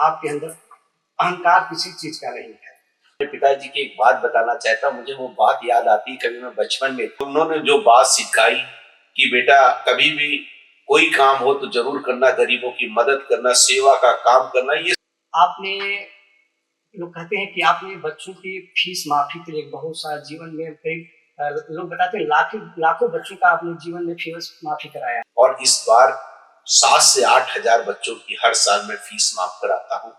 आपके अंदर अहंकार किसी चीज का नहीं है। मेरे पिताजी की एक बात बताना चाहता हूँ, मुझे वो बात याद आती है। कभी मैं बचपन में, उन्होंने जो बात सिखाई कि बेटा कभी भी कोई काम हो तो जरूर करना, गरीबों की मदद करना, सेवा का काम करना। ये आपने, लोग कहते हैं कि आपने बच्चों की फीस माफी के लिए बहुत सारा जीवन में कई लोग बताते हैं लाखों बच्चों का आपने जीवन में फीस माफी कराया। और इस बार 7 से 8 हजार बच्चों की हर साल मैं फीस माफ कराता हूँ।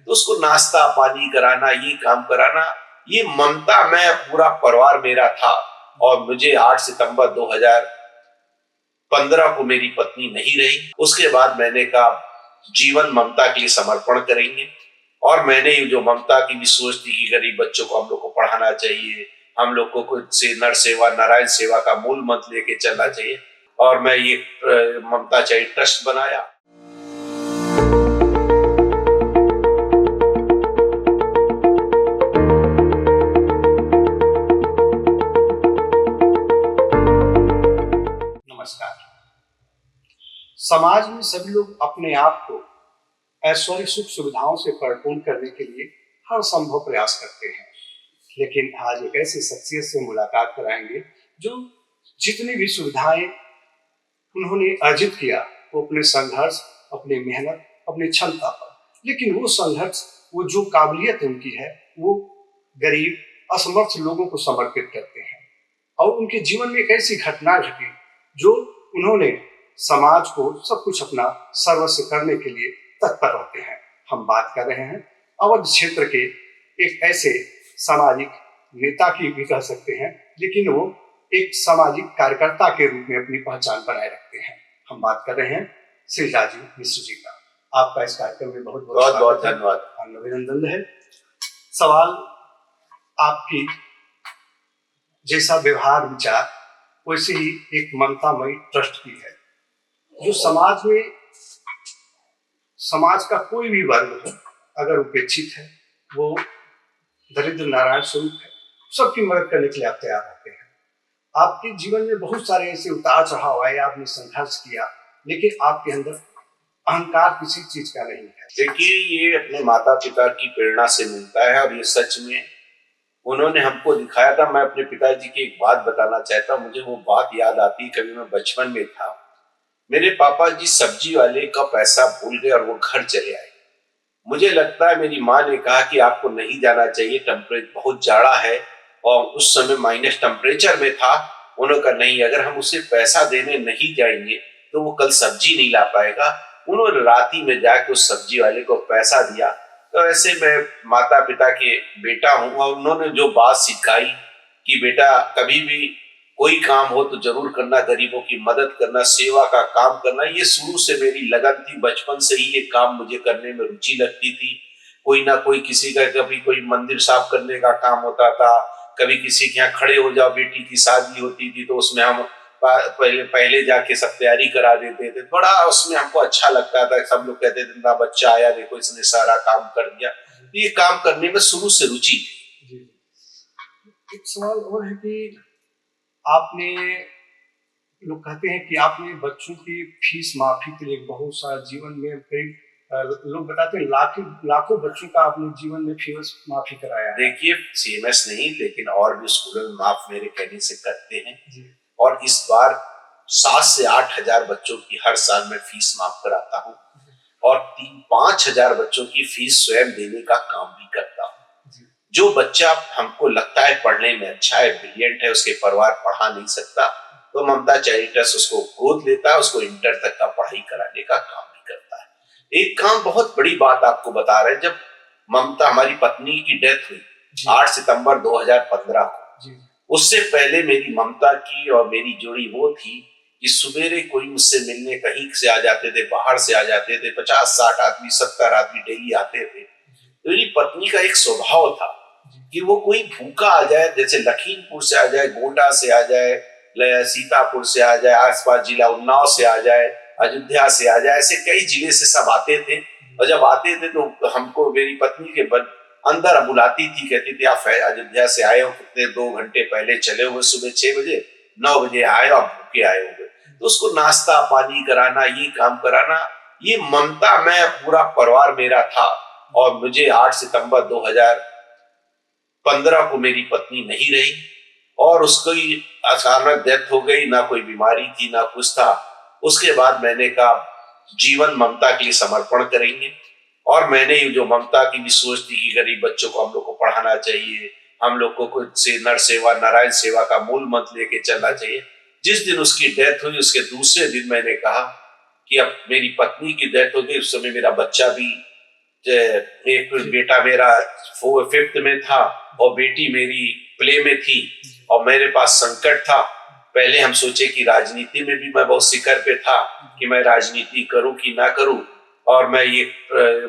तो उसको नाश्ता पानी कराना, ये काम कराना, ये ममता में पूरा परिवार मेरा था। और मुझे 8 सितंबर 2015 को मेरी पत्नी नहीं रही। उसके बाद मैंने कहा जीवन ममता के लिए समर्पण करेंगे। और मैंने ये जो ममता की भी सोच थी कि गरीब बच्चों को हम लोग को पढ़ाना चाहिए, हम लोग को कुछ से नर सेवा नारायण सेवा का मूल मंत्र लेके चलना चाहिए। और मैं ये ममता चैरिटी ट्रस्ट बनाया। नमस्कार। समाज में सभी लोग अपने आप को ऐश्वर्य सुख सुविधाओं से परिपूर्ण करने के लिए हर संभव प्रयास करते हैं, लेकिन आज एक ऐसी शख्सियत से मुलाकात कराएंगे जो जितनी भी सुविधाएं उन्होंने अर्जित किया वो अपने संघर्ष, अपनी मेहनत, अपनी क्षमता पर, लेकिन वो संघर्ष, वो जो काबिलियत उनकी है वो गरीब असमर्थ लोगों को समर्पित करते हैं। और उनके जीवन में एक ऐसी घटना घटी जो उन्होंने समाज को सब कुछ अपना सर्वस्व करने के लिए तत्पर रहते हैं। हम बात कर रहे हैं अवध क्षेत्र के एक ऐसे सामाजिक नेता की भी कह सकते हैं, लेकिन वो एक सामाजिक कार्यकर्ता के रूप में अपनी पहचान बनाए रखते हैं। हम बात कर रहे हैं श्री राजीव मिश्र जी का। आपका इस कार्यक्रम में बहुत बहुत धन्यवाद, अभिनंदन है। सवाल आपकी जैसा व्यवहार विचार वैसे ही एक ममतामयी ट्रस्ट की है, जो समाज में समाज का कोई भी वर्ग हो अगर उपेक्षित है, वो दरिद्र नारायण स्वरूप है, सबकी मदद करने के लिए आप तैयार रहते हैं। आपके जीवन में बहुत सारे ऐसे उतार चढ़ाव आए, आपने संघर्ष किया, लेकिन आपके अंदर अहंकार किसी चीज का नहीं है। देखिए, ये अपने माता पिता की प्रेरणा से मिलता है और ये सच में उन्होंने हमको दिखाया था। मैं अपने पिताजी की एक बात बताना चाहता हूँ, मुझे वो बात याद आती है। कभी मैं बचपन में था, मेरे पापा जी सब्जी वाले का पैसा भूल गए और वो घर चले आए। मुझे लगता है मेरी माँ ने कहा कि आपको नहीं जाना चाहिए, टेम्परेचर बहुत जाड़ा है, और उस समय माइनस टेम्परेचर में था। उन्होंने कहा नहीं, अगर हम उसे पैसा देने नहीं जाएंगे तो वो कल सब्जी नहीं ला पाएगा। उन्होंने राती में जाके उस सब्जी वाले को पैसा दिया। तो ऐसे मैं माता पिता के बेटा हूँ, और उन्होंने जो बात सिखाई कि बेटा कभी भी कोई काम हो तो जरूर करना, गरीबों की मदद करना, सेवा का काम करना, ये शुरू से मेरी लगन थी। बचपन से ही ये काम मुझे करने में रुचि लगती थी। कोई ना कोई किसी का, कभी कोई मंदिर साफ करने का काम होता था, कभी किसी के यहाँ खड़े हो जाओ, बेटी की शादी होती थी तो उसमें हम पहले जाके सब तैयारी करा देते थे। बड़ा उसमें हमको अच्छा लगता था। सब लोग कहते थे ना बच्चा आया, देखो इसने सारा काम कर दिया। ये काम करने में शुरू से रुचि थी। एक सवाल और है कि आपने, लोग कहते हैं कि आपने बच्चों की फीस माफी के लिए बहुत सारा जीवन में कई लोग बताते हैं लाखों बच्चों का आपने जीवन में फीस माफी कराया। देखिए, सीएमएस नहीं, लेकिन और भी स्कूलों में माफ मेरे कहने से करते हैं। और इस बार 7 से 8 हजार बच्चों की हर साल मैं फीस माफ कराता हूँ। और 3-5 हजार बच्चों की फीस स्वयं देने का काम भी करता हूँ। जो बच्चा हमको लगता है पढ़ने में अच्छा है, ब्रिलियंट है, उसके परिवार पढ़ा नहीं सकता, तो ममता चैरिटी ट्रस्ट उसको गोद लेता है, उसको इंटर तक का पढ़ाई कराने का काम भी करता है। एक काम, बहुत बड़ी बात आपको बता रहे हैं, जब ममता हमारी पत्नी की डेथ हुई 8 सितंबर 2015 को, उससे पहले मेरी ममता की और मेरी जोड़ी वो थी कि सुबेरे कोई मुझसे मिलने कहीं से आ जाते थे, बाहर से आ जाते थे, 50-60 आदमी, 70 आदमी डेली आते थे। तो मेरी पत्नी का एक स्वभाव था कि वो कोई भूखा आ जाए, जैसे लखीमपुर से आ जाए, गोंडा से आ जाए, सीतापुर से आ जाए, आसपास जिला उन्नाव से आ जाए, अयोध्या से आ जाए, ऐसे कई जिले से सब आते थे। और जब आते थे तो हमको, मेरी पत्नी के अंदर बुलाती थी, कहती थी आप अयोध्या से आए हो, कितने 2 घंटे पहले चले हुए, सुबह 6 बजे 9 बजे आए और भूखे आए हुए। तो उसको नाश्ता पानी कराना, ये काम कराना, ये ममता में पूरा परिवार मेरा था। और मुझे 8 सितंबर 2015 को मेरी पत्नी नहीं रही और उसकी अचानक डेथ हो गई, ना कोई बीमारी थी ना कुछ था। उसके बाद मैंने कहा जीवन ममता के लिए समर्पण करेंगे। और मैंने ये जो ममता की भी सोच थी कि गरीब बच्चों को हम लोग को पढ़ाना चाहिए, हम लोग को कुछ से नर सेवा नारायण सेवा का मूल मंत्र लेके चलना चाहिए। जिस दिन उसकी डेथ हुई उसके दूसरे दिन मैंने कहा कि अब मेरी पत्नी की डेथ हो गई, उस समय मेरा बच्चा भी एक बेटा मेरा 5th में था और बेटी मेरी प्ले में थी और मेरे पास संकट था। पहले हम सोचे कि राजनीति में भी मैं बहुत शिखर पे था कि मैं राजनीति करूं कि ना करूं, और मैं ये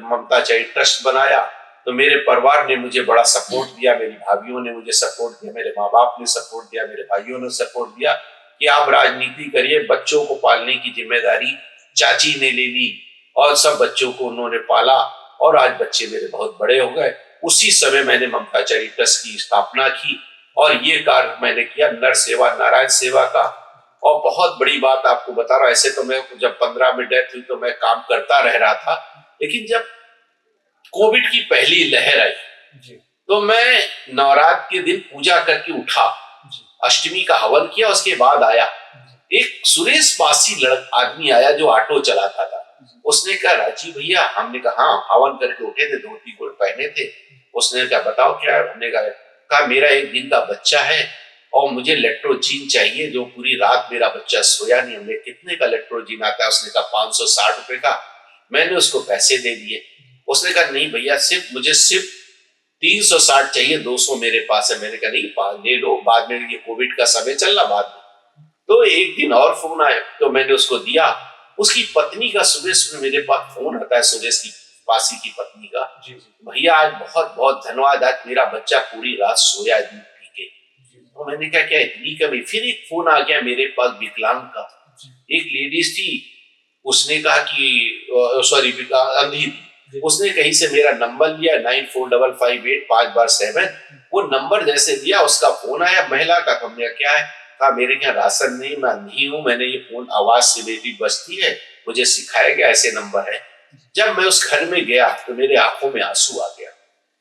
ममता चैरिटी ट्रस्ट बनाया। तो मेरे परिवार ने मुझे बड़ा सपोर्ट दिया, मेरी भाभीयों ने मुझे सपोर्ट दिया, मेरे माँ बाप ने सपोर्ट दिया, मेरे भाइयों ने सपोर्ट दिया कि आप राजनीति करिए। बच्चों को पालने की जिम्मेदारी चाची ने ले ली और सब बच्चों को उन्होंने पाला और आज बच्चे मेरे बहुत बड़े हो गए। उसी समय मैंने ममता चैरिटी ट्रस्ट की स्थापना की और ये कार्य मैंने किया नर सेवा नारायण सेवा का। और बहुत बड़ी बात आपको बता रहा हूं, ऐसे तो मैं जब 15 में डेथ हुई तो मैं काम करता रह रहा था, लेकिन जब कोविड की पहली लहर आई तो मैं नवरात्र के दिन पूजा करके उठा, अष्टमी का हवन किया, उसके बाद आया एक सुरेश पासी आदमी आया जो ऑटो चलाता था। उसने कहा राजीव भैया, हमने कहा हाँ, हवन करके उठे थे, धोती कोट पहने थे। उसने कहा बताओ क्या है? हमने कहा मेरा 1 दिन का बच्चा है और मुझे लेट्रोजीन चाहिए, जो पूरी रात मेरा बच्चा सोया नहीं। हमने कितने का लेट्रोजीन आता है? उसने कहा 560 रुपए का। मैंने उसको पैसे दे दिए। उसने कहा नहीं भैया, मुझे सिर्फ 360 चाहिए, 200 मेरे पास है। मैंने कहा नहीं ले लो, बाद में ये कोविड का समय चलना बाद में। तो एक दिन और फोन आया तो मैंने उसको दिया। उसकी पत्नी का सुबह सुबह मेरे पास फोन आता है, सुरेश की पासी की पत्नी का, भैया आज बहुत बहुत धन्यवाद, आज मेरा बच्चा पूरी रात सोया दूध पी के। तो मैंने कहा क्या इतनी कमी? फिर एक फोन आ गया मेरे पास विकलांग का, एक लेडीज थी, उसने कहा कि सॉरी अंधी थी, उसने कहीं से मेरा नंबर लिया 94558557। वो नंबर जैसे दिया उसका फोन आया महिला का। तो हमने क्या है? कहा मेरे यहाँ राशन नहीं, मैं अंधी हूँ, मैंने ये फोन आवाज से मेरी बजती है, मुझे सिखाया गया ऐसे नंबर है। जब मैं उस घर में गया तो मेरे आंखों में आंसू आ गया।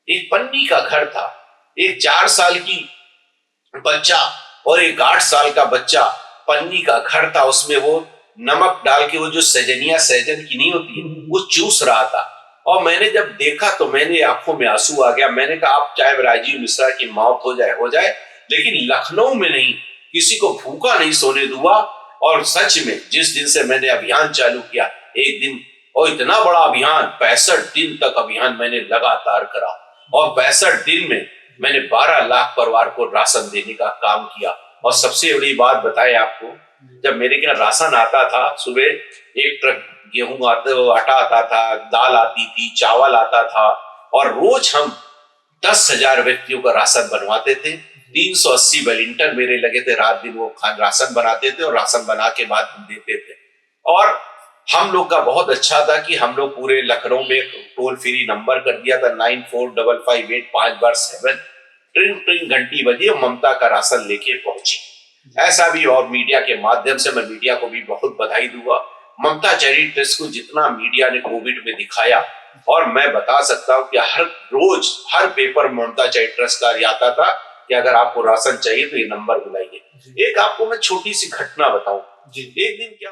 एक पन्नी का घर था, एक 4 साल की बच्चा और एक 8 साल का बच्चा, पन्नी का घर था, उसमें वो नमक डाल के वो जो सजनिया सहजन की नहीं होती है वो चूस रहा था। और मैंने जब देखा तो मैंने आंखों में आंसू आ गया। मैंने कहा आप चाहे राजीव मिश्रा की मौत हो जाए, लेकिन लखनऊ में नहीं, किसी को भूखा नहीं सोने दूंगा। और सच में जिस दिन से मैंने अभियान चालू किया, एक दिन और इतना बड़ा अभियान, 65 दिन तक अभियान मैंने लगातार करा और 65 दिन में मैंने 12 लाख परिवार को राशन देने का काम किया। और सबसे बड़ी बात बताएं आपको, जब मेरे यहाँ राशन आता था, सुबह 1 ट्रक गेहूं आटा आता था, दाल आती थी, चावल आता था, और रोज हम 10,000 व्यक्तियों का राशन बनवाते थे। 380 वॉलंटियर मेरे लगे थे, रात दिन वो राशन बनाते थे और राशन बना के बाद हम देते थे। और हम लोग का बहुत अच्छा था कि हम लोग पूरे लखनऊ में टोल फ्री नंबर कर दिया था 94558557। ट्रिंग ट्रिंग घंटी बजी और ममता का राशन लेके पहुंची। ऐसा भी, और मीडिया के माध्यम से मैं मीडिया को भी बहुत बधाई दूंगा। ममता चैरिटी ट्रस्ट को जितना मीडिया ने कोविड में दिखाया, और मैं बता सकता हूं कि हर रोज हर पेपर ममता चैरिटी ट्रस्ट का आता था कि अगर आपको राशन चाहिए तो ये नंबर बुलाइए। एक आपको मैं छोटी सी घटना बताऊं। एक दिन क्या